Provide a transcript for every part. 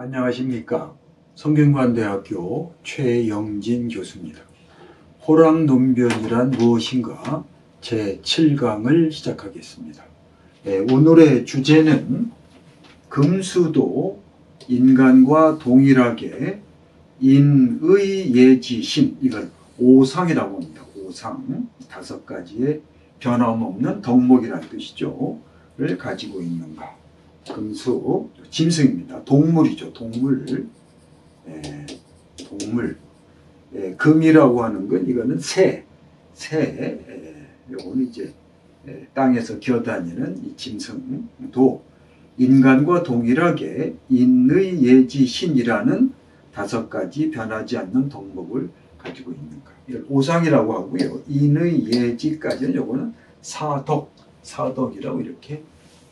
안녕하십니까. 성균관대학교 최영진 교수입니다. 호랑논변이란 무엇인가 제7강을 시작하겠습니다. 오늘의 주제는 금수도 인간과 동일하게 인의 예지신, 이걸 오상이라고 합니다. 오상, 5가지의 변함없는 덕목이라는 뜻이죠. 를 가지고 있는가. 금수, 짐승입니다. 동물이죠. 동물. 동물. 금이라고 하는 건 이거는 새. 요거는 이제 땅에서 기어다니는 이 짐승도 인간과 동일하게 인의 예지신이라는 5가지 변하지 않는 덕목을 가지고 있는가. 이걸 오상이라고 하고요. 인의 예지까지는 요거는 사덕이라고 이렇게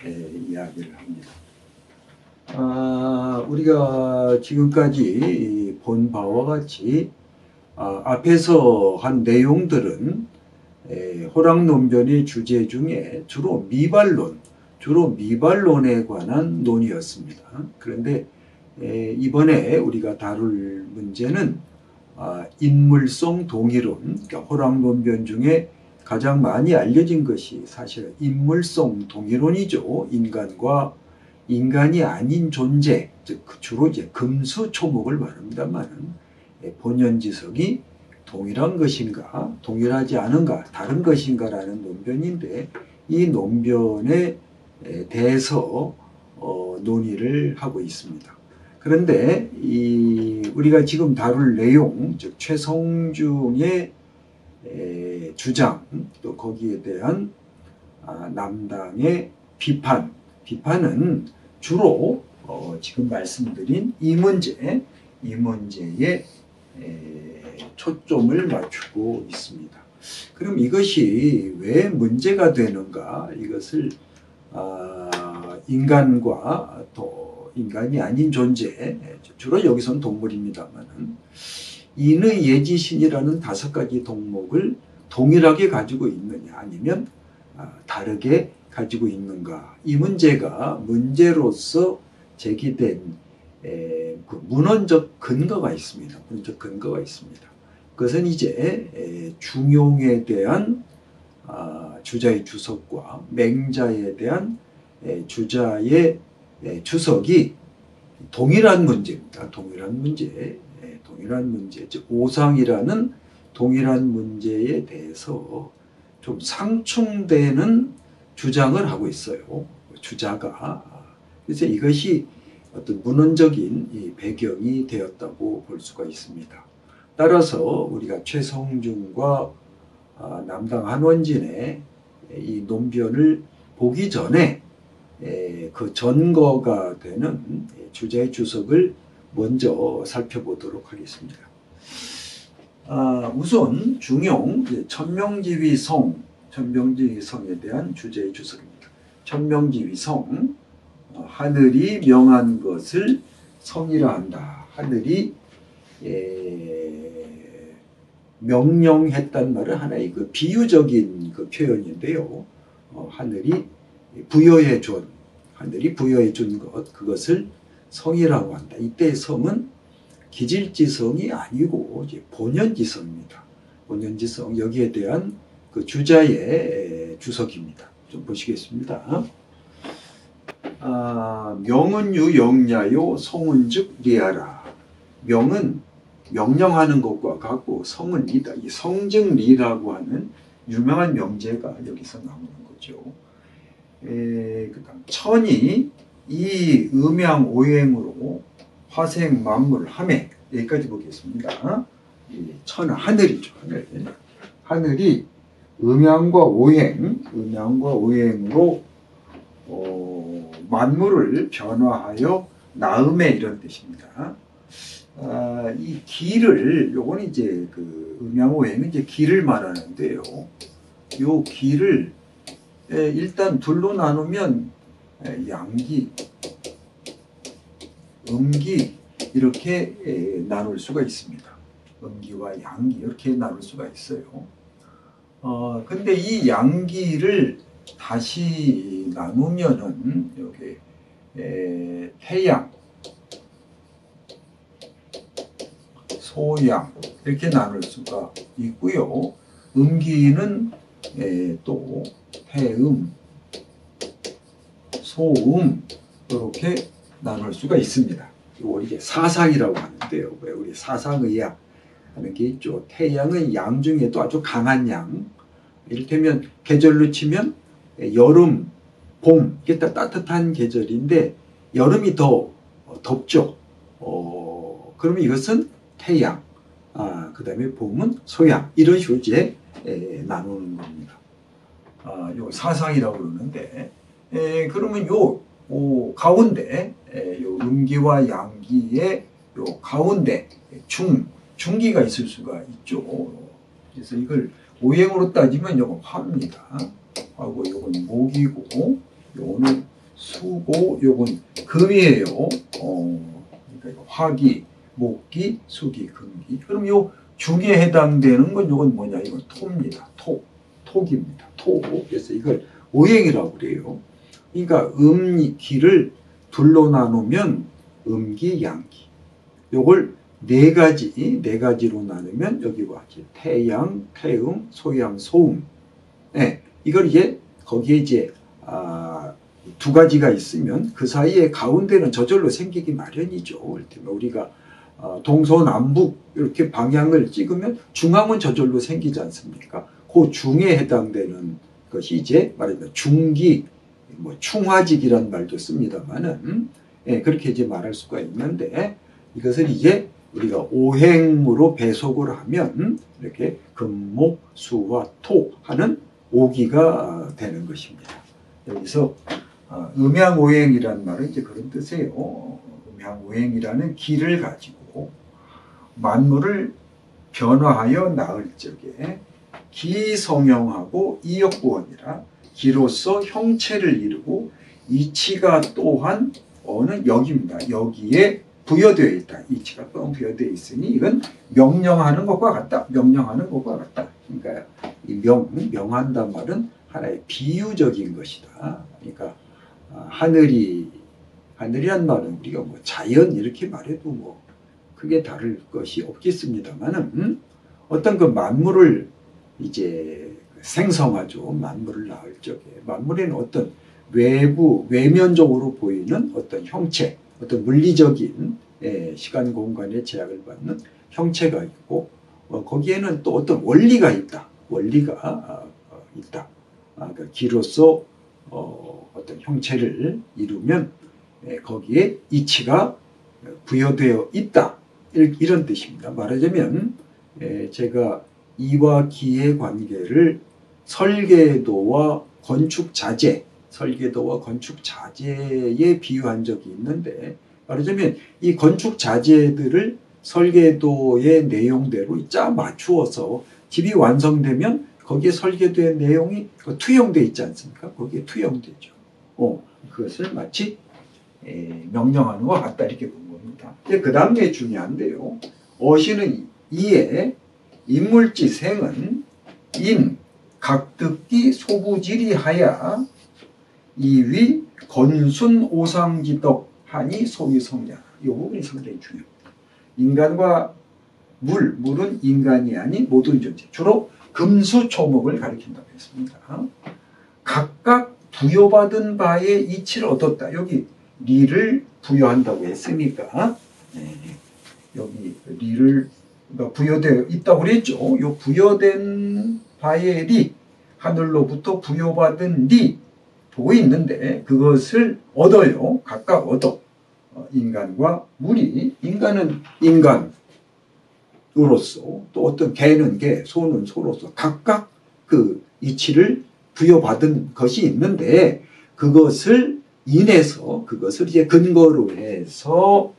이야기를 합니다. 우리가 지금까지 본 바와 같이 앞에서 한 내용들은 호랑논변의 주제 중에 주로 미발론에 관한 논의였습니다. 그런데 이번에 우리가 다룰 문제는 인물성 동의론, 그러니까 호랑논변 중에 가장 많이 알려진 것이 사실 인물성 동의론이죠. 인간과 인간이 아닌 존재, 즉 주로 이제 금수초목을 말합니다만 본연지성이 동일한 것인가, 동일하지 않은가, 다른 것인가라는 논변인데 이 논변에 대해서 논의를 하고 있습니다. 그런데 우리가 지금 다룰 내용, 즉 최성중의 주장, 또 거기에 대한 남당의 비판은 주로 지금 말씀드린 이 문제에 초점을 맞추고 있습니다. 그럼 이것이 왜 문제가 되는가? 이것을 인간과 또 인간이 아닌 존재, 주로 여기서는 동물입니다만은 인의 예지신이라는 5가지 덕목을 동일하게 가지고 있느냐 아니면 다르게 가지고 있는가. 이 문제가 문제로서 제기된 그 문헌적 근거가 있습니다. 문헌적 근거가 있습니다. 그것은 이제 중용에 대한 주자의 주석과 맹자에 대한 주자의 주석이 동일한 문제입니다. 동일한 문제, 즉 오상이라는 동일한 문제에 대해서 좀 상충되는 주장을 하고 있어요. 주자가. 그래서 이것이 어떤 문헌적인 이 배경이 되었다고 볼 수가 있습니다. 따라서 우리가 최성중과 남당 한원진의 이 논변을 보기 전에 그 전거가 되는 주자의 주석을 먼저 살펴보도록 하겠습니다. 우선 중용 천명지위성에 대한 주제의 주석입니다. 천명지위성, 하늘이 명한 것을 성이라 한다. 하늘이 명령했단 말은 하나의 그 비유적인 그 표현인데요. 하늘이 부여해 준 것, 그것을 성이라고 한다. 이때 성은 기질지성이 아니고 이제 본연지성입니다. 본연지성, 여기에 대한 그 주자의 주석입니다. 좀 보시겠습니다. 명은 유영야요 성은즉 리하라. 명은 명령하는 것과 같고 성은 리다. 이 성증리라고 하는 유명한 명제가 여기서 나오는 거죠. 그다음 천이 이 음양오행으로 화생 만물 함에, 여기까지 보겠습니다. 천은 하늘이죠. 하늘이 음양과 오행으로 만물을 변화하여 나음에, 이런 뜻입니다. 이 기를, 요건 이제 그 음양오행은 이제 기를 말하는데요. 요 기를 일단 둘로 나누면 양기, 음기 이렇게 나눌 수가 있습니다. 음기와 양기 이렇게 나눌 수가 있어요. 근데 이 양기를 다시 나누면은 여기 태양, 소양 이렇게 나눌 수가 있고요. 음기는 또 해음, 소음 이렇게 나눌 수가 있습니다. 이거 이게 사상이라고 하는데요. 왜 우리 사상의학 하는 게 있죠. 태양의 양 중에도 아주 강한 양. 이를테면 계절로 치면 여름, 봄 이게 다 따뜻한 계절인데 여름이 더 덥죠. 그러면 이것은 태양, 그 다음에 봄은 소양 이런 식으로 이제 나누는 겁니다. 요 사상이라고 그러는데 그러면 요 가운데 요 음기와 양기의 요 가운데 중기가 있을 수가 있죠. 그래서 이걸 오행으로 따지면 요건 화입니다. 하고 요건 목이고 요거는 수고 요건 금이에요. 그러니까 화기, 목기, 수기, 금기. 그럼 요 중에 해당되는 건 요건 뭐냐? 이건 토입니다. 톡입니다. 토. 그래서 이걸 오행이라고 그래요. 그러니까 음기를 둘로 나누면 음기, 양기. 요걸 네 가지로 나누면 여기와 태양, 태음, 소양, 소음. 이걸 이제 거기에 이제 두 가지가 있으면 그 사이에 가운데는 저절로 생기기 마련이죠. 우리가 동서남북 이렇게 방향을 찍으면 중앙은 저절로 생기지 않습니까? 그 중에 해당되는 것이 이제 말하자면 중기, 뭐 충화직이란 말도 씁니다만은 그렇게 이제 말할 수가 있는데 이것을 이제 우리가 오행으로 배속을 하면 이렇게 금, 목, 수와 토 하는 오기가 되는 것입니다. 여기서 음양오행이라는 말은 이제 그런 뜻이에요. 음양오행이라는 기를 가지고 만물을 변화하여 나을 적에 기성형하고 이역구원이라 기로서 형체를 이루고 이치가 또한 어느 역입니다. 여기에 부여되어 있다. 이치가 뻥 부여되어 있으니 이건 명령하는 것과 같다. 명령하는 것과 같다. 그러니까 이 명한단 말은 하나의 비유적인 것이다. 그러니까 하늘이란 말은 우리가 뭐 자연 이렇게 말해도 뭐 크게 다를 것이 없겠습니다만은 어떤 그 만물을 이제 생성하죠. 만물을 낳을 적에 만물에는 어떤 외면적으로 보이는 어떤 형체, 어떤 물리적인 시간 공간의 제약을 받는 형체가 있고 거기에는 또 어떤 원리가 있다. 원리가 있다. 그러니까 기로서 어떤 형체를 이루면 거기에 이치가 부여되어 있다. 이런 뜻입니다. 말하자면 제가 이와 기의 관계를 설계도와 건축 자재에 비유한 적이 있는데 말하자면 이 건축 자재들을 설계도의 내용대로 짜 맞추어서 집이 완성되면 거기에 설계도의 내용이 투영되어 있지 않습니까? 거기에 투영되죠. 그것을 마치 명령하는 것 같다 이렇게 본 겁니다. 그 다음 게 중요한데요. 어시는 이에 인물지 생은 인, 각듣기 소부지리하야 이위 건순 오상지덕 하니 소위성량. 이 부분이 상당히 중요합니다. 인간과 물은 인간이 아닌 모든 존재, 주로 금수초목을 가리킨다고 했습니다. 각각 부여받은 바의 이치를 얻었다. 여기 리를 부여한다고 했으니까 여기 리를 부여되어 있다고 그랬죠. 요 부여된 바의 리, 하늘로부터 부여받은 리 보고 있는데 그것을 얻어요. 각각 얻어. 인간과 물이, 인간은 인간으로서 또 어떤 개는 개, 소는 소로서 각각 그 이치를 부여받은 것이 있는데 그것을 인해서 그것을 이제 근거로 해서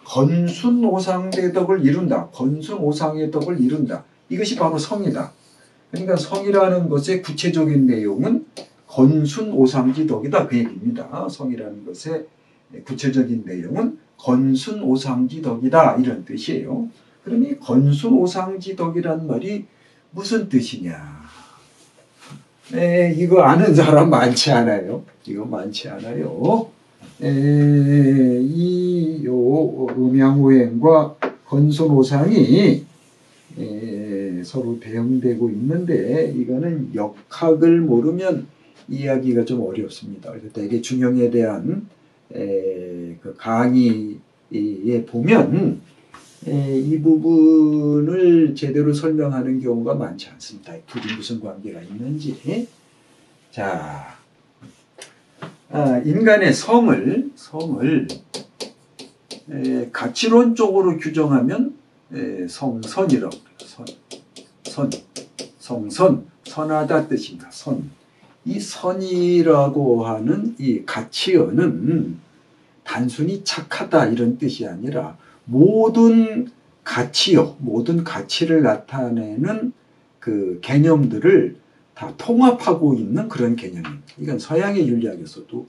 건순오상의 덕을 이룬다. 건순오상의 덕을 이룬다. 이것이 바로 성이다. 그러니까 성이라는 것의 구체적인 내용은 건순오상지덕이다. 그 얘기입니다. 성이라는 것의 구체적인 내용은 건순오상지덕이다. 이런 뜻이에요. 그러니 건순오상지덕이란 말이 무슨 뜻이냐. 이거 아는 사람 많지 않아요. 이거 많지 않아요. 이 음양오행과 건순오상이 서로 대응되고 있는데 이거는 역학을 모르면 이해하기가 좀 어렵습니다. 그래서 되게 중형에 대한 그 강의에 보면 이 부분을 제대로 설명하는 경우가 많지 않습니다. 둘이 무슨 관계가 있는지. 자, 인간의 성을 가치론적으로 규정하면 성선이라고 해요. 성선, 선하다 뜻입니다. 선. 이 선이라고 하는 이 가치어는 단순히 착하다 이런 뜻이 아니라 모든 가치어, 모든 가치를 나타내는 그 개념들을 다 통합하고 있는 그런 개념입니다. 이건 서양의 윤리학에서도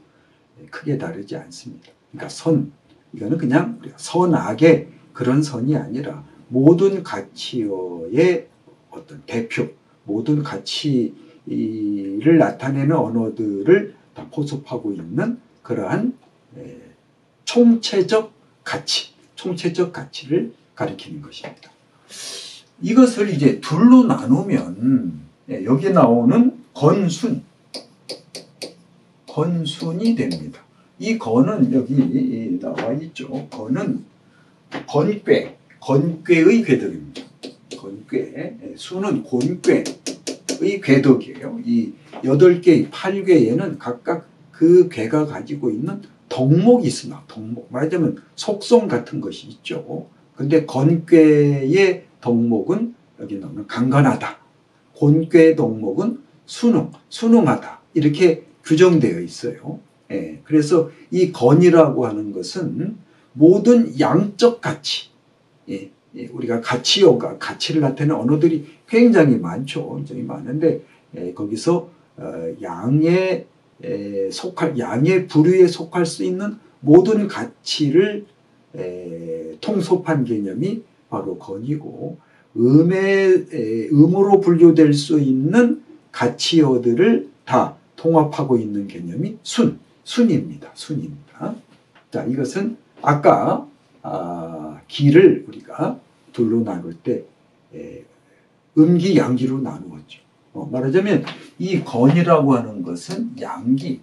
크게 다르지 않습니다. 그러니까 선, 이거는 그냥 선악의 그런 선이 아니라 모든 가치어의 어떤 대표, 모든 가치를 나타내는 언어들을 다 포섭하고 있는 그러한 총체적 가치를 가리키는 것입니다. 이것을 이제 둘로 나누면 여기 나오는 건순이 됩니다. 이 건은 여기 나와 있죠. 건은 건꾀의 궤덕입니다. 건꾀, 수는 곤꾀의 궤덕이에요. 이 8개, 8궤에는 각각 그 궤가 가지고 있는 덕목이 있습니다. 덕목. 말하자면 속성 같은 것이 있죠. 근데 건꾀의 덕목은 여기 나오는 강건하다. 곤꾀의 덕목은 순응하다. 이렇게 규정되어 있어요. 그래서 이 건이라고 하는 것은 모든 양적 가치, 우리가 가치를 나타내는 언어들이 굉장히 많죠. 굉장히 많은데 거기서 양의 부류에 속할 수 있는 모든 가치를 통섭한 개념이 바로 건이고, 음으로 분류될 수 있는 가치어들을 다 통합하고 있는 개념이 순입니다. 자, 이것은 아까 기를 우리가 둘로 나눌 때 음기, 양기로 나누었죠. 말하자면 이 건이라고 하는 것은 양기,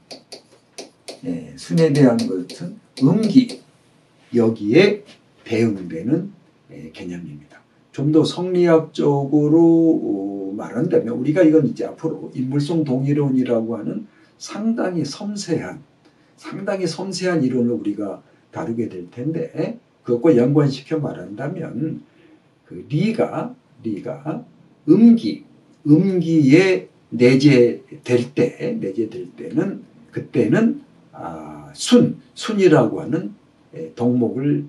순에 대한 것은 음기, 여기에 대응되는 개념입니다. 좀 더 성리학적으로 말한다면 우리가 이건 이제 앞으로 인물성 동일론이라고 하는 상당히 섬세한 이론을 우리가 다루게 될 텐데, 그것과 연관시켜 말한다면 그 리가 음기에 내재될 때는 그때는 순이라고 하는 덕목을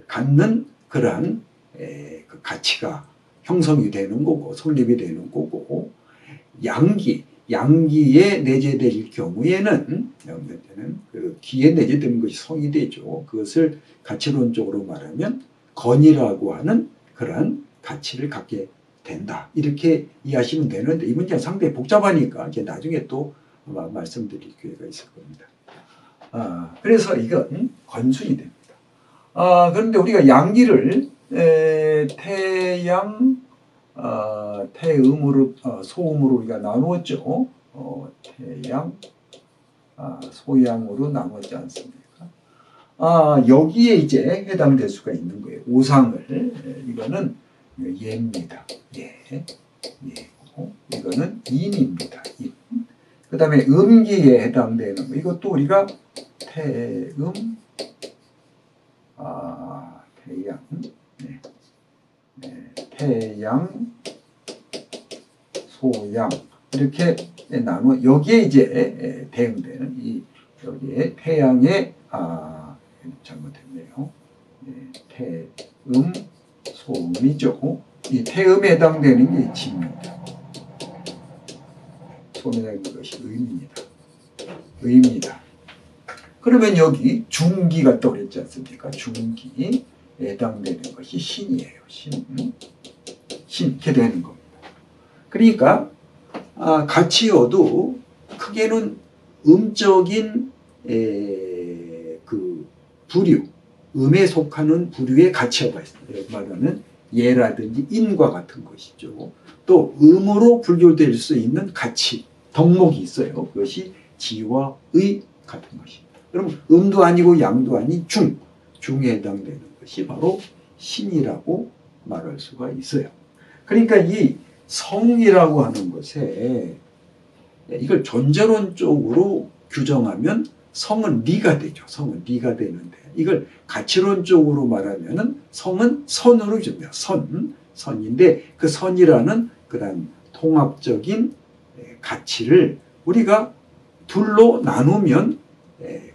갖는 그러한 그 가치가 형성이 되는 거고 성립이 되는 거고, 양기에 내재될 경우에는 그 기에 내재되는 것이 성이 되죠. 그것을 가치론적으로 말하면 건이라고 하는 그러한 가치를 갖게 된다. 이렇게 이해하시면 되는데, 이 문제는 상당히 복잡하니까 이제 나중에 또 아마 말씀드릴 기회가 있을 겁니다. 그래서 이건 건순이 됩니다. 그런데 우리가 양기를 태음으로 소음으로 우리가 나누었죠. 소양으로 나누었지 않습니까? 여기에 이제 해당될 수가 있는 거예요. 오상을. 이거는 예입니다. 예고, 이거는 인입니다. 인. 그 다음에 음기에 해당되는 거. 이것도 우리가 태양, 태양, 소양 이렇게 나누어 여기에 이제 대응되는 여기에 태양의 잘못했네요. 태음, 소음이죠. 이 태음에 해당되는 게 진입니다. 소음에 해당되는 것이 의입니다. 그러면 여기 중기가 떠오르지 않습니까? 중기에 해당되는 것이 신이에요. 신 이렇게 되는 겁니다. 그러니까 가치어도 크게는 음적인 그 부류, 음에 속하는 부류의 가치가 있습니다. 여기 말하는 예라든지 인과 같은 것이죠. 또 음으로 분류될 수 있는 가치, 덕목이 있어요. 그것이 지와 의 같은 것입니다. 그럼 음도 아니고 양도 아닌 중에 해당되는 것이 바로 신이라고 말할 수가 있어요. 그러니까 이 성이라고 하는 것에 이걸 존재론적으로 규정하면 성은 리가 되죠. 성은 리가 되는데 이걸 가치론적으로 말하면은 성은 선으로 규정돼요. 선인데 그 선이라는 그런 통합적인 가치를 우리가 둘로 나누면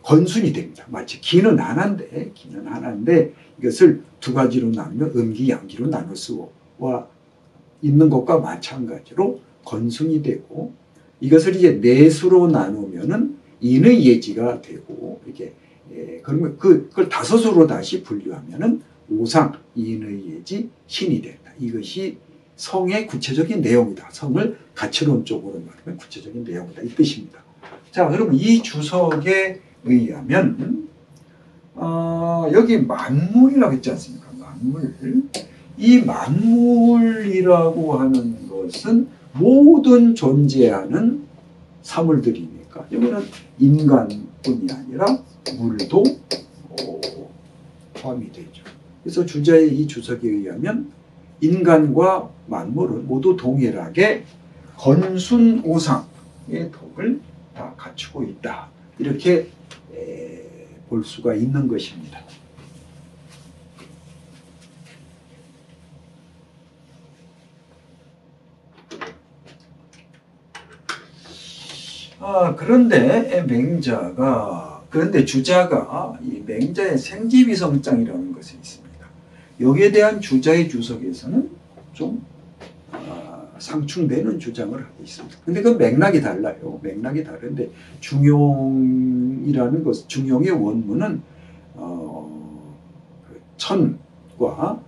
건순이 됩니다. 마치 기는 하나인데 이것을 두 가지로 나누면 음기, 양기로 나눌 수가 있는 것과 마찬가지로 건순이 되고 이것을 이제 내수로 나누면은 인의 예지가 되고 이게 그러면 그걸 다섯으로 다시 분류하면은 오상, 인의 예지, 신이 된다. 이것이 성의 구체적인 내용이다. 성을 가치론적으로 말하면 구체적인 내용이다. 이 뜻입니다. 자, 그럼 이 주석에 의하면 여기 만물이라고 했지 않습니까? 만물. 이 만물이라고 하는 것은 모든 존재하는 사물들이니까 여기는 인간뿐이 아니라 물도 포함이 되죠. 그래서 주자의 이 주석에 의하면 인간과 만물은 모두 동일하게 건순오상의 덕을 다 갖추고 있다. 이렇게 볼 수가 있는 것입니다. 그런데 주자가 이 맹자의 생지위성장이라는 것이 있습니다. 여기에 대한 주자의 주석에서는 좀 상충되는 주장을 하고 있습니다. 근데 그 맥락이 달라요. 맥락이 다른데 중용이라는 것, 중용의 원문은 천과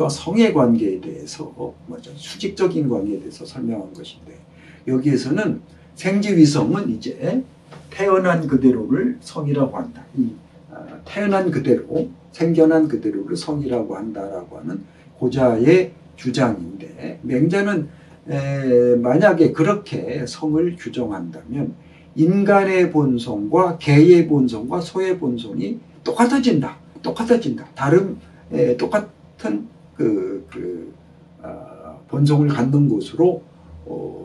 성의 관계에 대해서 수직적인 관계에 대해서 설명한 것인데 여기에서는 생지위성은 이제 태어난 그대로를 성이라고 한다. 태어난 그대로, 생겨난 그대로를 성이라고 한다라고 하는 고자의 주장인데 맹자는 만약에 그렇게 성을 규정한다면 인간의 본성과 개의 본성과 소의 본성이 똑같아진다. 똑같은 본성을 갖는 것으로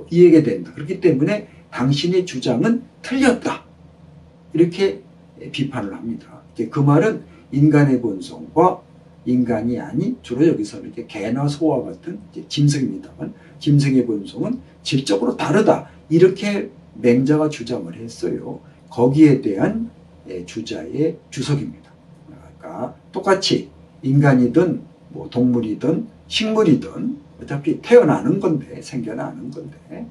이해가 된다. 그렇기 때문에 당신의 주장은 틀렸다. 이렇게 비판을 합니다. 그 말은 인간의 본성과 인간이 아닌 주로 여기서는 이렇게 개나 소와 같은 짐승입니다만 짐승의 본성은 질적으로 다르다. 이렇게 맹자가 주장을 했어요. 거기에 대한 주자의 주석입니다. 그러니까 똑같이 인간이든 뭐 동물이든 식물이든 어차피 태어나는 건데 생겨나는 건데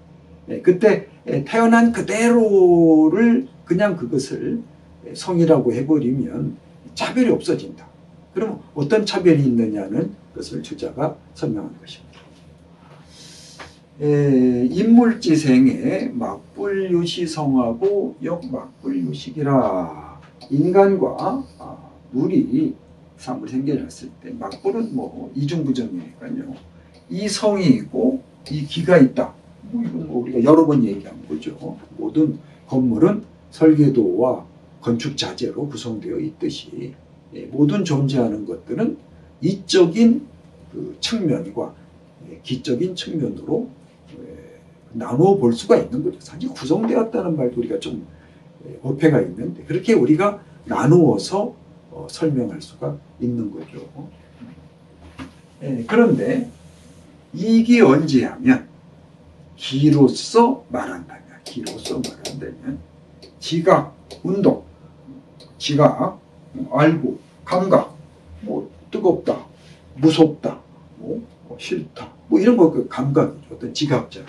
그때 태어난 그대로를 그냥 그것을 성이라고 해버리면 차별이 없어진다. 그럼 어떤 차별이 있느냐는 것을 주자가 설명한 것입니다. 인물지생의 막불유시성하고 역막불유식이라. 인간과 물이 사물 생겨났을 때 막불은 뭐 이중부정이니까요. 이 성이 있고 이 기가 있다. 이건 우리가 여러 번 얘기한 거죠. 모든 건물은 설계도와 건축 자재로 구성되어 있듯이 모든 존재하는 것들은 이적인 그 측면과 기적인 측면으로 나누어 볼 수가 있는 거죠. 사실 구성되었다는 말도 우리가 좀 어폐가 있는데 그렇게 우리가 나누어서 설명할 수가 있는 거죠. 그런데 이게 언제 하면 기로서 말한다면 지각, 운동, 지각, 알고, 감각, 뭐 뜨겁다, 무섭다, 뭐 싫다, 뭐 이런 거 그 감각이죠. 어떤 지각자고.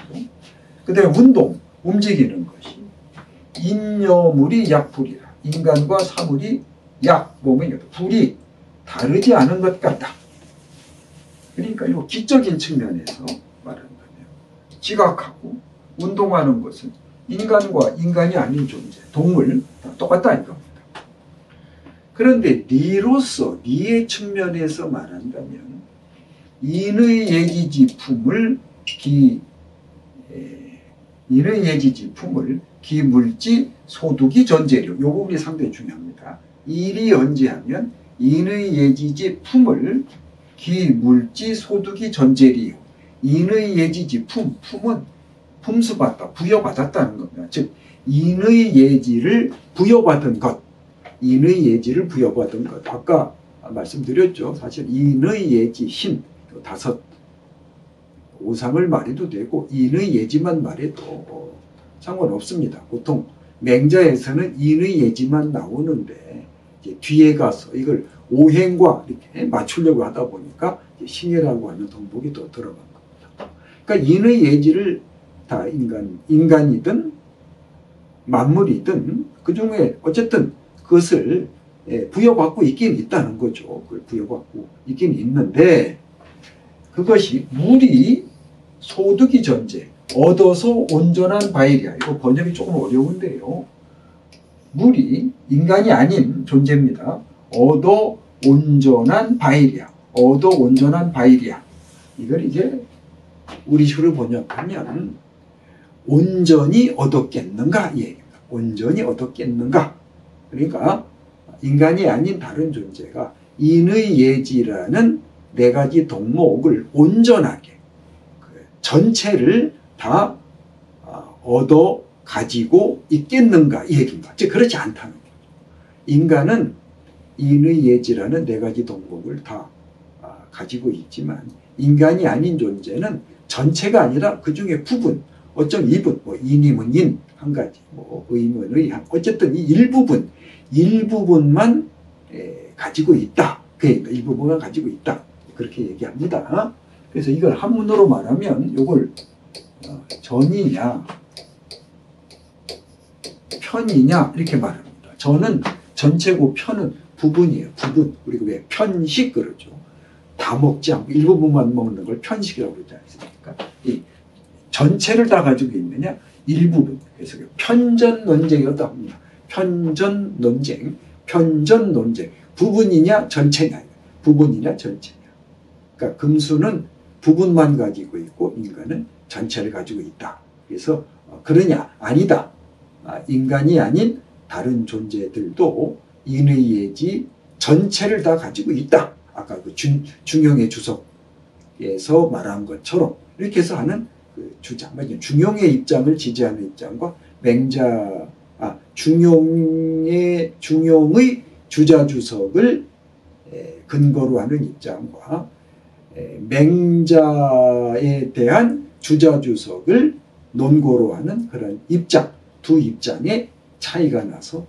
그다음에 운동, 움직이는 것이 인여물이 약불이라. 인간과 사물이 몸의 불이 다르지 않은 것 같다. 그러니까 이 기적인 측면에서 말한다면 지각하고 운동하는 것은 인간과 인간이 아닌 존재, 동물 똑같다 이겁니다. 그런데 니로서, 니의 측면에서 말한다면 인의 예지지품을 인의 예지지품을 기물지 소득이 전제료. 요 부분이 상당히 중요합니다. 일이 언제 하면 인의 예지지품을 기물지 소득이 전제리요. 인의 예지지품, 품은 품수받다, 부여받았다는 겁니다. 즉 인의 예지를 부여받은 것, 인의 예지를 부여받은 것. 아까 말씀드렸죠. 사실 인의 예지, 신, 다섯 오상을 말해도 되고 인의 예지만 말해도 상관없습니다. 보통 맹자에서는 인의 예지만 나오는데 이제 뒤에 가서 이걸 오행과 이렇게 맞추려고 하다 보니까 신이라고 하는 덕목이 또 들어간 겁니다. 그러니까 인의 예지를 다 인간이든 만물이든 그 중에 어쨌든 그것을 부여받고 있긴 있다는 거죠. 그걸 부여받고 있긴 있는데 그것이 물이 소득이 전제, 얻어서 온전한 바이리야. 이거 번역이 조금 어려운데요. 물이 인간이 아닌 존재입니다. 얻어 온전한 바이리야. 얻어 온전한 바이리야. 이걸 이제 우리식으로 번역하면 온전히 얻었겠는가 이 얘기입니다. 온전히 얻었겠는가. 그러니까 인간이 아닌 다른 존재가 인의 예지라는 네 가지 덕목을 온전하게 전체를 다 얻어 가지고 있겠는가 이 얘기입니다. 즉 그렇지 않다는 거죠. 인간은 인의 예지라는 네 가지 덕목을 다 가지고 있지만 인간이 아닌 존재는 전체가 아니라 그 중에 부분, 어쩜 일부, 뭐 인이면 인 한 가지, 뭐 의면 의, 어쨌든 이 일부분만 가지고 있다. 그러니까 일부분만 가지고 있다. 그렇게 얘기합니다. 그래서 이걸 한문으로 말하면 이걸 전이냐 편이냐 이렇게 말합니다. 전은 전체고 편은 부분이에요. 부분. 그리고 왜 편식 그러죠. 다 먹지 않고 일부분만 먹는 걸 편식이라고 그러지 않습니까? 이 전체를 다 가지고 있느냐 일부분. 그래서 편전 논쟁이었다 합니다. 편전 논쟁. 부분이냐 전체냐. 부분이냐 전체냐. 그러니까 금수는 부분만 가지고 있고 인간은 전체를 가지고 있다. 그래서 그러냐 아니다. 인간이 아닌 다른 존재들도 인의 예지 전체를 다 가지고 있다. 아까 그 중용의 주석에서 말한 것처럼 이렇게 해서 하는 그 주장, 중용의 입장을 지지하는 입장과 중용의 주자주석을 근거로 하는 입장과 맹자에 대한 주자주석을 논거로 하는 그런 입장, 두 입장의 차이가 나서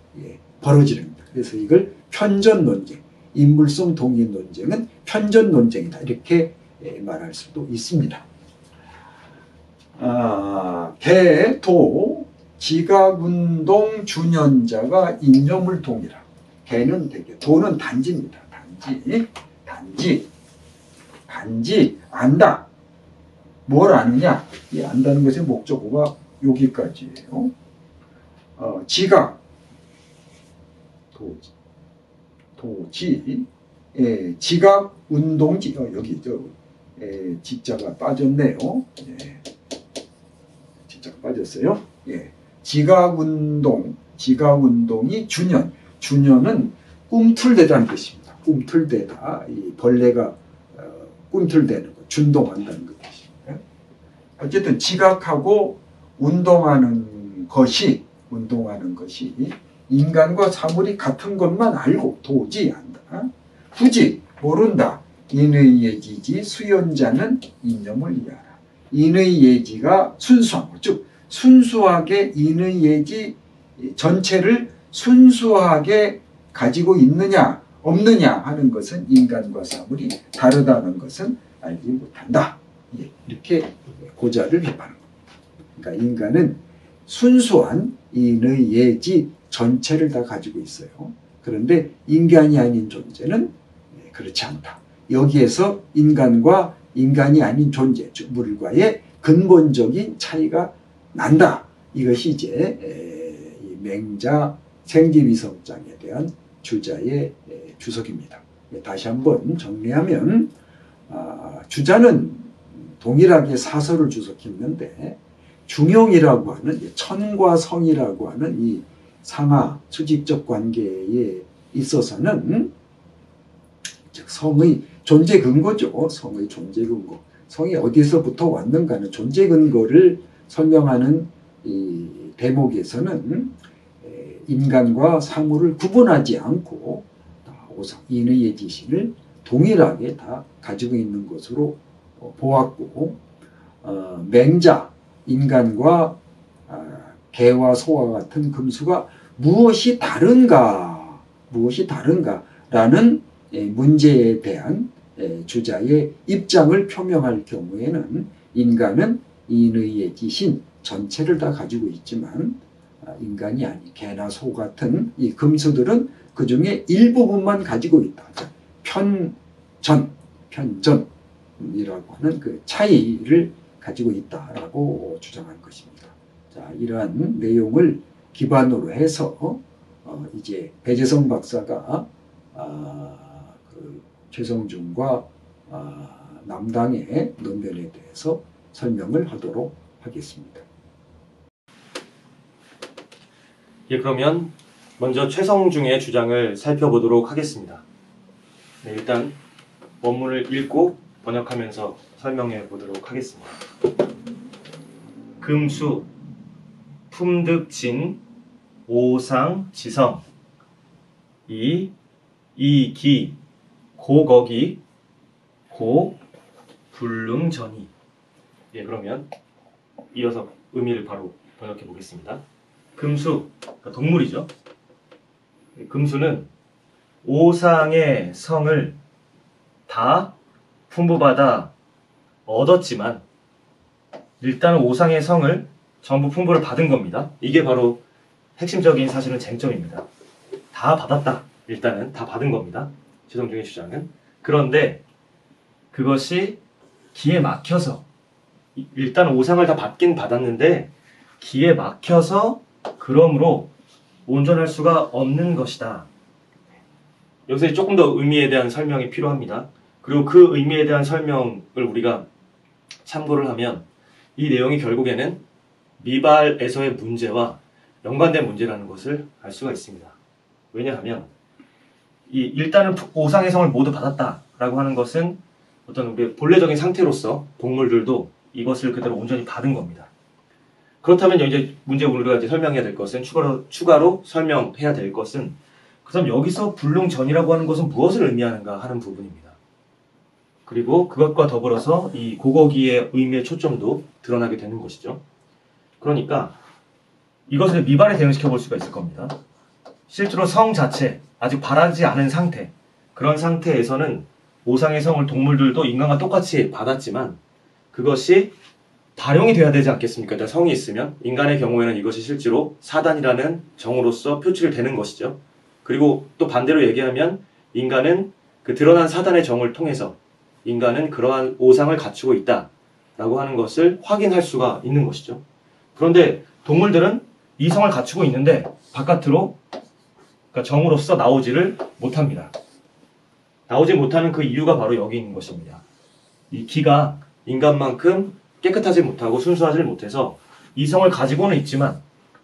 벌어지는 겁니다. 그래서 이걸 편전 논쟁, 인물성 동의 논쟁은 편전 논쟁이다. 이렇게 말할 수도 있습니다. 개, 지각운동 준연자가 인념을 동이라. 개는 되게, 도는 단지입니다. 단지, 안다. 뭘 아느냐? 이 안다는 것의 목적어가 여기까지예요. 지각, 지각 운동지, 여기 지자가 빠졌네요. 지자가 빠졌어요. 지각운동이 준연은 꿈틀대다는 뜻입니다. 꿈틀대다. 이 벌레가 꿈틀대는 거, 준동한다는 뜻입니다. 어쨌든 지각하고 운동하는 것이 인간과 사물이 같은 것만 알고 도지 안다. 굳이 모른다. 인의 예지지 수연자는 인념을 이하라. 인의 예지가 순수한 것, 즉 순수하게 인의 예지 전체를 순수하게 가지고 있느냐 없느냐 하는 것은 인간과 사물이 다르다는 것은 알지 못한다. 이렇게 고자를 비판하는 겁니다. 그러니까 인간은 순수한 인의 예지 전체를 다 가지고 있어요. 그런데 인간이 아닌 존재는 그렇지 않다. 여기에서 인간과 인간이 아닌 존재, 즉 물과의 근본적인 차이가 난다. 이것이 이제 이 맹자 생지위성장에 대한 주자의 주석입니다. 다시 한번 정리하면 주자는 동일하게 사설을 주석했는데 중용이라고 하는 천과 성이라고 하는 이 상하 수직적 관계에 있어서는 즉 성의 존재 근거죠. 성의 존재 근거. 성이 어디서부터 왔는가는 존재 근거를 설명하는 이 대목에서는 인간과 사물을 구분하지 않고 오상, 인의의 지신을 동일하게 다 가지고 있는 것으로 보았고 맹자, 인간과 개와 소와 같은 금수가 무엇이 다른가라는 문제에 대한 주자의 입장을 표명할 경우에는 인간은 인의의 지신 전체를 다 가지고 있지만 인간이 아닌 개나 소 같은 이 금수들은 그 중에 일부분만 가지고 있다. 편전이라고 하는 그 차이를 가지고 있다라고 주장한 것입니다. 자, 이러한 내용을 기반으로 해서 이제 배재성 박사가 그 최성중과 남당의 논변에 대해서 설명을 하도록 하겠습니다. 예, 그러면 먼저 최성중의 주장을 살펴보도록 하겠습니다. 네, 일단 원문을 읽고 번역하면서 설명해 보도록 하겠습니다. 금수, 품득진, 오상, 지성, 이기, 고거기, 불능전이. 예, 그러면 이어서 의미를 바로 번역해 보겠습니다. 금수, 그러니까 동물이죠. 금수는 오상의 성을 다 풍부받아 얻었지만 일단은 오상의 성을 전부 풍부를 받은 겁니다. 이게 바로 핵심적인 사실은 쟁점입니다. 다 받았다. 일단은 다 받은 겁니다. 최성중의 주장은. 그런데 그것이 기에 막혀서 일단 오상을 다 받긴 받았는데 기에 막혀서 그러므로 온전할 수가 없는 것이다. 여기서 조금 더 의미에 대한 설명이 필요합니다. 그리고 그 의미에 대한 설명을 우리가 참고를 하면 이 내용이 결국에는 미발에서의 문제와 연관된 문제라는 것을 알 수가 있습니다. 왜냐하면 일단은 오상의 성을 모두 받았다라고 하는 것은 어떤 우리의 본래적인 상태로서 동물들도 이것을 그대로 온전히 받은 겁니다. 그렇다면 이제 우리가 이제 설명해야 될 것은 추가로 설명해야 될 것은 그럼 여기서 불능전이라고 하는 것은 무엇을 의미하는가 하는 부분입니다. 그리고 그것과 더불어서 이 고거기의 의미의 초점도 드러나게 되는 것이죠. 그러니까 이것을 미발에 대응시켜 볼 수가 있을 겁니다. 실제로 성 자체, 아직 발하지 않은 상태, 그런 상태에서는 오상의 성을 동물들도 인간과 똑같이 받았지만 그것이 발용이 돼야 되지 않겠습니까? 일단 성이 있으면 인간의 경우에는 이것이 실제로 사단이라는 정으로서 표출이 되는 것이죠. 그리고 또 반대로 얘기하면 인간은 그 드러난 사단의 정을 통해서 인간은 그러한 오상을 갖추고 있다라고 하는 것을 확인할 수가 있는 것이죠. 그런데 동물들은 이 성을 갖추고 있는데 바깥으로 그러니까 정으로서 나오지를 못합니다. 나오지 못하는 그 이유가 바로 여기 있는 것입니다. 이 기가 인간만큼 깨끗하지 못하고 순수하지 못해서 이 성을 가지고는 있지만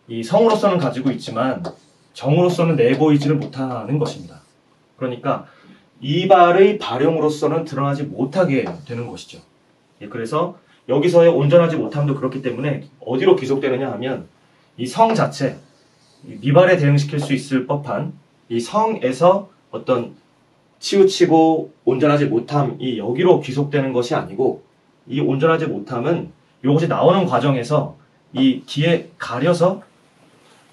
이 성으로서는 가지고 있지만 정으로서는 내보이지를 못하는 것입니다. 그러니까 이발의 발용으로서는 드러나지 못하게 되는 것이죠. 그래서 여기서의 온전하지 못함도 그렇기 때문에 어디로 귀속되느냐 하면 이 성 자체, 미발에 대응시킬 수 있을 법한 이 성에서 어떤 치우치고 온전하지 못함이 여기로 귀속되는 것이 아니고 이 온전하지 못함은 이것이 나오는 과정에서 이 기에 가려서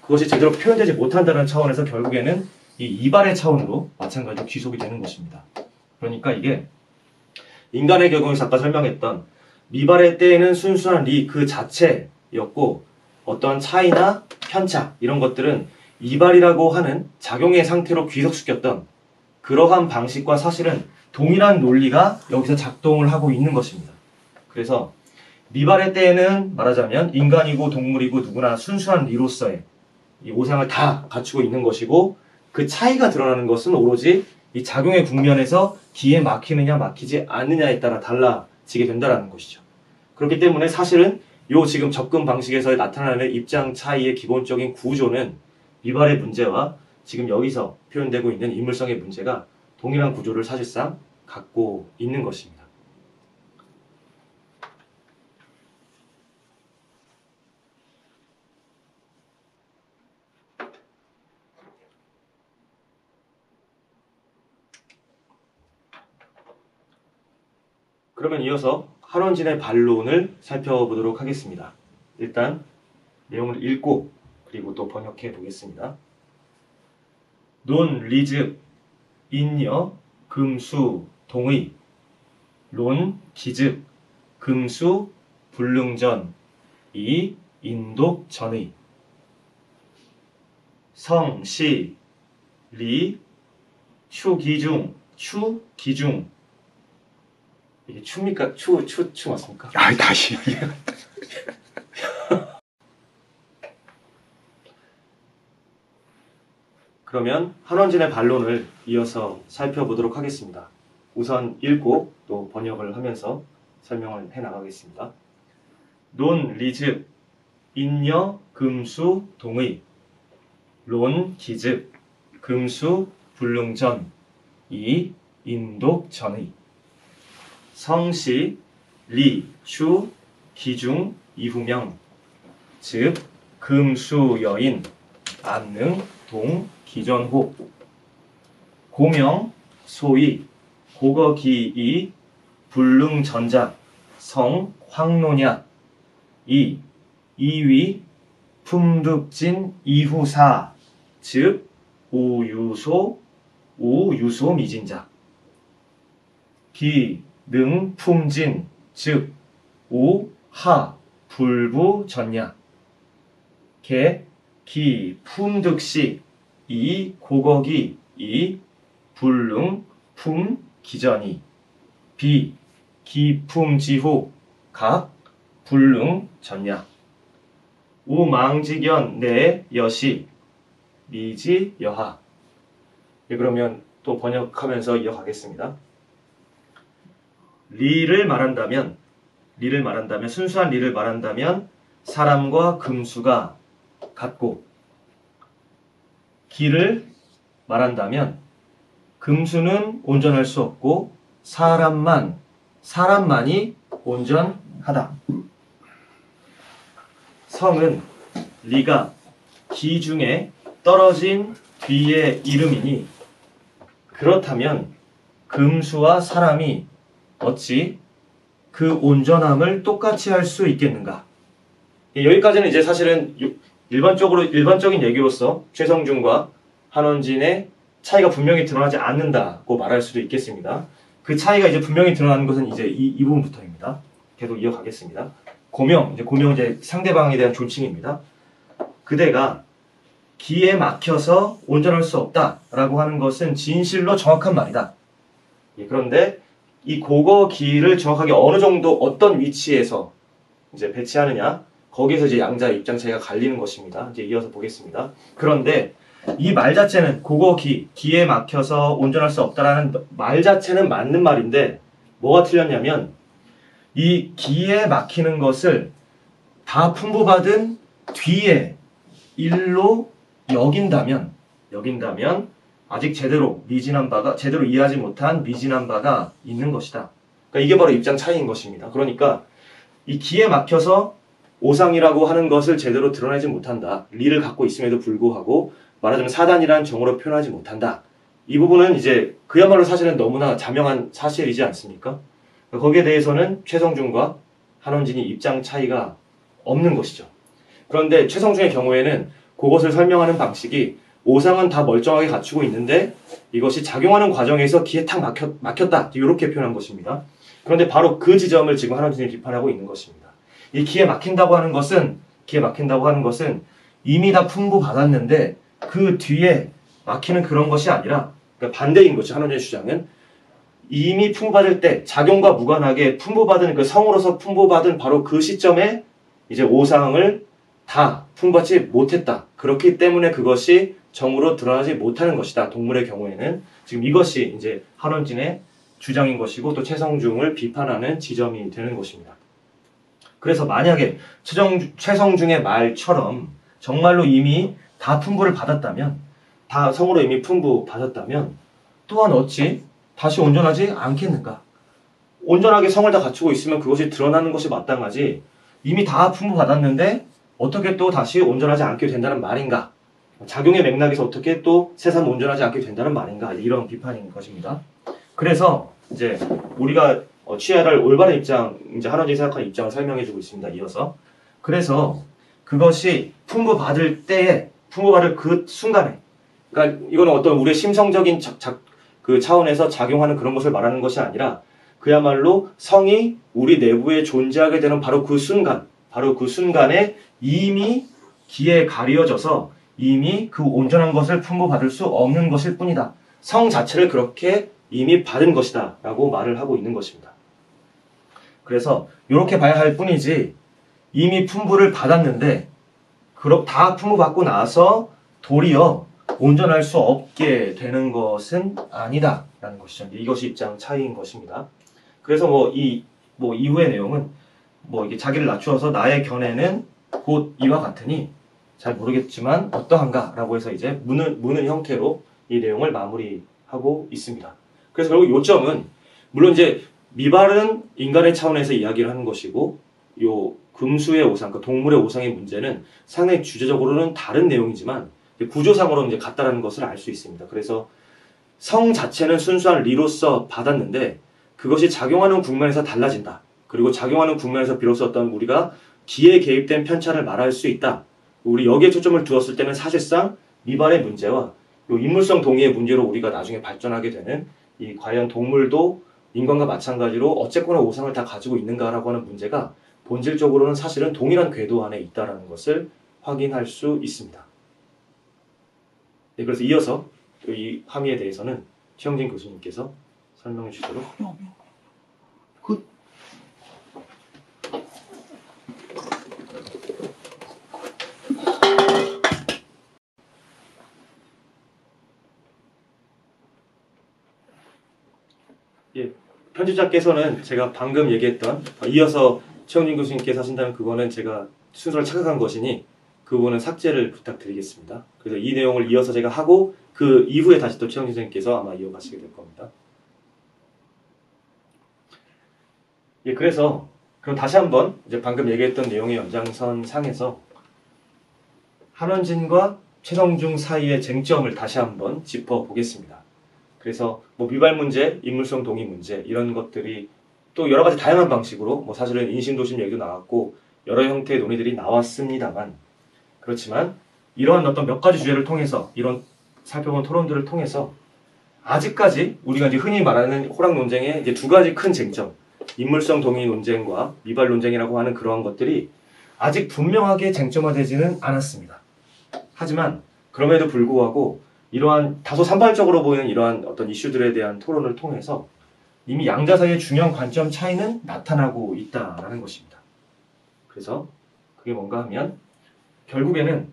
그것이 제대로 표현되지 못한다는 차원에서 결국에는 이 이발의 차원으로 마찬가지로 귀속이 되는 것입니다. 그러니까 이게 인간의 경우에서 아까 설명했던 미발의 때에는 순수한 리 그 자체였고 어떤 차이나 편차 이런 것들은 이발이라고 하는 작용의 상태로 귀속시켰던 그러한 방식과 사실은 동일한 논리가 여기서 작동을 하고 있는 것입니다. 그래서 미발의 때에는 말하자면 인간이고 동물이고 누구나 순수한 리로서의 이 오상을 다 갖추고 있는 것이고 그 차이가 드러나는 것은 오로지 이 작용의 국면에서 기에 막히느냐 막히지 않느냐에 따라 달라지게 된다는 것이죠. 그렇기 때문에 사실은 요 지금 접근 방식에서 나타나는 입장 차이의 기본적인 구조는 위발의 문제와 지금 여기서 표현되고 있는 인물성의 문제가 동일한 구조를 사실상 갖고 있는 것입니다. 그러면 이어서 한원진의 반론을 살펴보도록 하겠습니다. 일단 내용을 읽고 그리고 또 번역해 보겠습니다. 논, 리즉, 인여, 금수, 동의, 론, 기즉, 금수, 불능전, 이, 인독, 전의, 성, 시, 리, 추, 기중, 이게 추입니까? 추 맞습니까? 아, 다시. 그러면 한원진의 반론을 이어서 살펴보도록 하겠습니다. 우선 읽고 또 번역을 하면서 설명을 해나가겠습니다. 논, 리즉, 인여, 금수, 동의, 론, 기즉, 금수, 불능전, 이, 인독, 전의, 성시, 리, 추, 기중, 이후명, 즉, 금수, 여인, 안능, 동, 기전호, 고명, 소위, 고거기이, 불능전작, 성, 황노냐, 이, 이위, 품득진, 이후사, 즉, 우유소 미진작, 기, 능, 품진, 즉, 우, 하, 불부, 전야, 개, 기, 품득시, 이, 고거기, 이, 불능, 품, 기전이, 비, 기품, 지후, 각, 불능, 전야, 우, 망지견, 내, 여시, 미지, 여하. 예, 그러면 또 번역하면서 이어가겠습니다. 리를 말한다면, 순수한 리를 말한다면 사람과 금수가 같고, 기를 말한다면 금수는 온전할 수 없고 사람만이 온전하다. 성은 리가 기 중에 떨어진 뒤의 이름이니 그렇다면 금수와 사람이 어찌 그 온전함을 똑같이 할 수 있겠는가? 여기까지는 이제 사실은 일반적인 얘기로서 최성준과 한원진의 차이가 분명히 드러나지 않는다고 말할 수도 있겠습니다. 그 차이가 이제 분명히 드러나는 것은 이제 이 부분부터입니다. 계속 이어가겠습니다. 고명 이제 상대방에 대한 존칭입니다. 그대가 기에 막혀서 온전할 수 없다라고 하는 것은 진실로 정확한 말이다. 그런데 이 고거 기를 정확하게 어느 정도 어떤 위치에서 이제 배치하느냐, 거기에서 이제 양자의 입장 차이가 갈리는 것입니다. 이제 이어서 보겠습니다. 그런데 이 말 자체는 고거 기에 막혀서 온전할 수 없다라는 말 자체는 맞는 말인데 뭐가 틀렸냐면 이 기에 막히는 것을 다 풍부받은 뒤에 일로 여긴다면 아직 제대로 이해하지 못한 미진한 바가 있는 것이다. 그러니까 이게 바로 입장 차이인 것입니다. 그러니까 이 기에 막혀서 오상이라고 하는 것을 제대로 드러내지 못한다. 리를 갖고 있음에도 불구하고 말하자면 사단이라는 정으로 표현하지 못한다. 이 부분은 이제 그야말로 사실은 너무나 자명한 사실이지 않습니까? 거기에 대해서는 최성준과 한원진이 입장 차이가 없는 것이죠. 그런데 최성준의 경우에는 그것을 설명하는 방식이 오상은 다 멀쩡하게 갖추고 있는데 이것이 작용하는 과정에서 기에 탁 막혔다. 이렇게 표현한 것입니다. 그런데 바로 그 지점을 지금 한원진이 비판하고 있는 것입니다. 이 기에 막힌다고 하는 것은 이미 다 풍부받았는데 그 뒤에 막히는 그런 것이 아니라 그러니까 반대인 거죠. 한원진의 주장은 이미 풍부받을 때 작용과 무관하게 풍부받은 그 성으로서 풍부받은 바로 그 시점에 이제 오상을 다 풍부받지 못했다. 그렇기 때문에 그것이 정으로 드러나지 못하는 것이다. 동물의 경우에는 지금 이것이 이제 한원진의 주장인 것이고 또 최성중을 비판하는 지점이 되는 것입니다. 그래서 만약에 최성중의 말처럼 정말로 이미 다 풍부를 받았다면, 다 성으로 이미 풍부 받았다면 또한 어찌 다시 온전하지 않겠는가? 온전하게 성을 다 갖추고 있으면 그것이 드러나는 것이 마땅하지 이미 다 풍부 받았는데 어떻게 또 다시 온전하지 않게 된다는 말인가? 작용의 맥락에서 어떻게 또 새삼 온전하지 않게 된다는 말인가? 이런 비판인 것입니다. 그래서 이제 우리가 취해야 할 올바른 입장, 이제 한원진이 생각하는 입장을 설명해주고 있습니다. 이어서. 그래서 그것이 풍부 받을 그 순간에, 그러니까 이거는 어떤 우리의 심성적인 그 차원에서 작용하는 그런 것을 말하는 것이 아니라 그야말로 성이 우리 내부에 존재하게 되는 바로 그 순간에 이미 기에 가려져서 이미 그 온전한 것을 풍부받을 수 없는 것일 뿐이다. 성 자체를 그렇게 이미 받은 것이다 라고 말을 하고 있는 것입니다. 그래서 이렇게 봐야 할 뿐이지 이미 풍부를 받았는데 다 풍부받고 나서 도리어 온전할 수 없게 되는 것은 아니다 라는 것이죠. 이것이 입장 차이인 것입니다. 그래서 이후의 내용은 이게 자기를 낮추어서 나의 견해는 곧 이와 같으니 잘 모르겠지만 어떠한가 라고 해서 이제 묻는 형태로 이 내용을 마무리하고 있습니다. 그래서 결국 요점은 물론 이제 미발은 인간의 차원에서 이야기를 하는 것이고 요 금수의 오상, 그러니까 동물의 오상의 문제는 상당히 주제적으로는 다른 내용이지만 구조상으로는 이제 같다라는 것을 알 수 있습니다. 그래서 성 자체는 순수한 리로서 받았는데 그것이 작용하는 국면에서 달라진다. 그리고 작용하는 국면에서 비로소 어떤 우리가 기에 개입된 편차를 말할 수 있다. 우리 여기에 초점을 두었을 때는 사실상 미발의 문제와 요 인물성 동의의 문제로 우리가 나중에 발전하게 되는 이 과연 동물도 인간과 마찬가지로 어쨌거나 오상을 다 가지고 있는가라고 하는 문제가 본질적으로는 사실은 동일한 궤도 안에 있다는 것을 확인할 수 있습니다. 네, 그래서 이어서 이 함의에 대해서는 최영진 교수님께서 설명해 주시도록. 예, 편집자께서는 제가 방금 얘기했던 이어서 최영진 교수님께서 하신다면 그거는 제가 순서를 착각한 것이니 그 부분은 삭제를 부탁드리겠습니다. 그래서 이 내용을 이어서 제가 하고 그 이후에 다시 또 최영진 선생님께서 아마 이어가시게 될 겁니다. 예, 그래서 그럼 다시 한번 이제 방금 얘기했던 내용의 연장선 상에서 한원진과 최성중 사이의 쟁점을 다시 한번 짚어보겠습니다. 그래서 미발 문제, 인물성 동의 문제 이런 것들이 또 여러 가지 다양한 방식으로 사실은 인신도심 얘기도 나왔고 여러 형태의 논의들이 나왔습니다만 그렇지만 이러한 어떤 몇 가지 주제를 통해서 이런 살펴본 토론들을 통해서 아직까지 우리가 이제 흔히 말하는 호락 논쟁의 이제 두 가지 큰 쟁점, 인물성 동의 논쟁과 미발 논쟁이라고 하는 그러한 것들이 아직 분명하게 쟁점화되지는 않았습니다. 하지만 그럼에도 불구하고 이러한 다소 산발적으로 보이는 이러한 어떤 이슈들에 대한 토론을 통해서 이미 양자 사이의 중요한 관점 차이는 나타나고 있다라는 것입니다. 그래서 그게 뭔가 하면 결국에는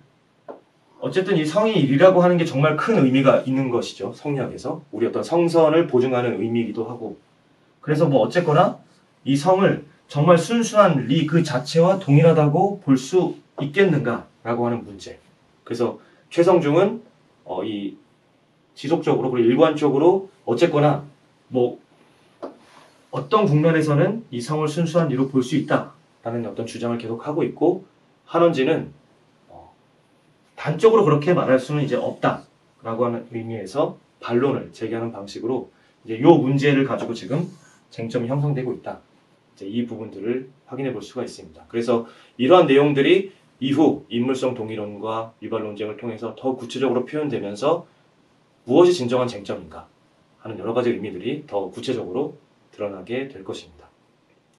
어쨌든 이 성의일이라고 하는 게 정말 큰 의미가 있는 것이죠. 성리학에서 우리 어떤 성선을 보증하는 의미이기도 하고 그래서 어쨌거나 이 성을 정말 순수한 리 그 자체와 동일하다고 볼 수 있겠는가라고 하는 문제. 그래서 최성중은 이 지속적으로 그리고 일관적으로 어쨌거나 어떤 국면에서는 이 성을 순수한 리로 볼 수 있다라는 어떤 주장을 계속 하고 있고 한원진은 단적으로 그렇게 말할 수는 이제 없다라고 하는 의미에서 반론을 제기하는 방식으로 이제 이 문제를 가지고 지금 쟁점이 형성되고 있다. 이제 이 부분들을 확인해 볼 수가 있습니다. 그래서 이러한 내용들이 이후 인물성 동의론과 미발 논쟁을 통해서 더 구체적으로 표현되면서 무엇이 진정한 쟁점인가 하는 여러 가지 의미들이 더 구체적으로 드러나게 될 것입니다.